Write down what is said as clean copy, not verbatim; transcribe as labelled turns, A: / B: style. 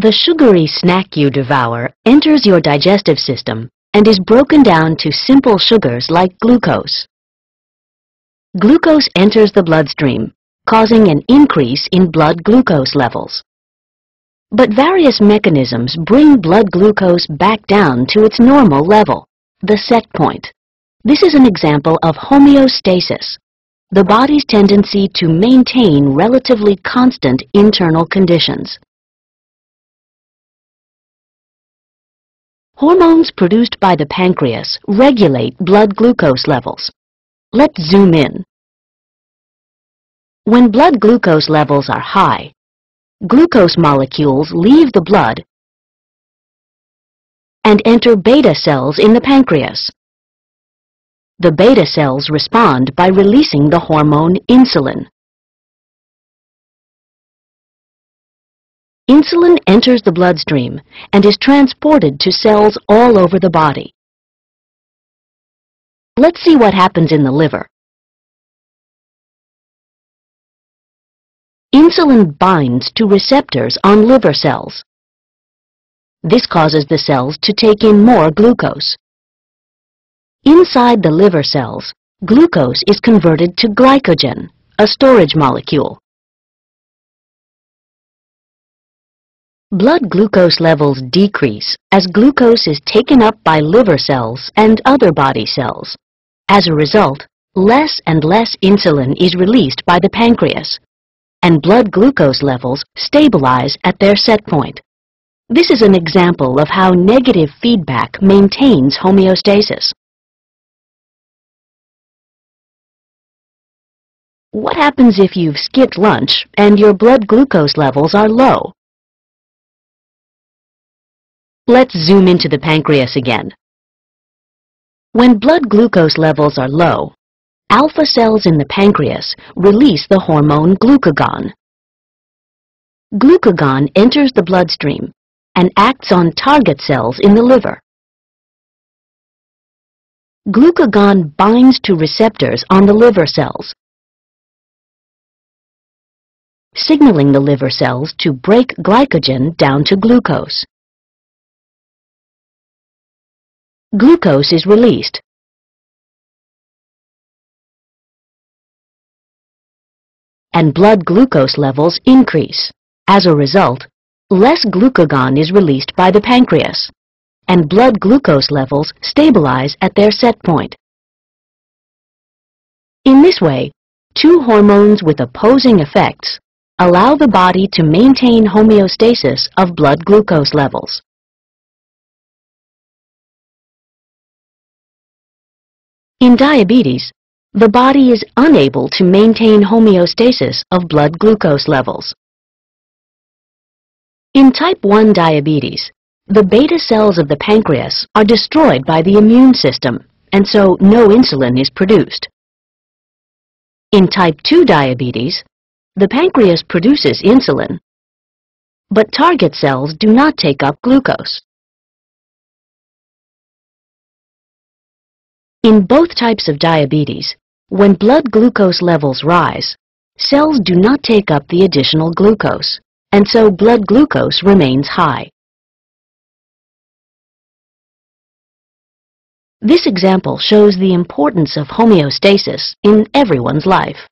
A: The sugary snack you devour enters your digestive system and is broken down to simple sugars like glucose. Glucose enters the bloodstream, causing an increase in blood glucose levels. But various mechanisms bring blood glucose back down to its normal level, the set point. This is an example of homeostasis, the body's tendency to maintain relatively constant internal conditions. Hormones produced by the pancreas regulate blood glucose levels. Let's zoom in. When blood glucose levels are high, glucose molecules leave the blood and enter beta cells in the pancreas. The beta cells respond by releasing the hormone insulin. Insulin enters the bloodstream and is transported to cells all over the body. Let's see what happens in the liver. Insulin binds to receptors on liver cells. This causes the cells to take in more glucose. Inside the liver cells, glucose is converted to glycogen, a storage molecule. Blood glucose levels decrease as glucose is taken up by liver cells and other body cells. As a result, less and less insulin is released by the pancreas, and blood glucose levels stabilize at their set point. This is an example of how negative feedback maintains homeostasis. What happens if you've skipped lunch and your blood glucose levels are low? Let's zoom into the pancreas again. When blood glucose levels are low, alpha cells in the pancreas release the hormone glucagon. Glucagon enters the bloodstream and acts on target cells in the liver. Glucagon binds to receptors on the liver cells, signaling the liver cells to break glycogen down to glucose. Glucose is released. And blood glucose levels increase. As a result, less glucagon is released by the pancreas, and blood glucose levels stabilize at their set point. In this way, two hormones with opposing effects allow the body to maintain homeostasis of blood glucose levels. In diabetes, the body is unable to maintain homeostasis of blood glucose levels. In type 1 diabetes, the beta cells of the pancreas are destroyed by the immune system, and so no insulin is produced. In type 2 diabetes, the pancreas produces insulin, but target cells do not take up glucose. In both types of diabetes, when blood glucose levels rise, cells do not take up the additional glucose, and so blood glucose remains high. This example shows the importance of homeostasis in everyone's life.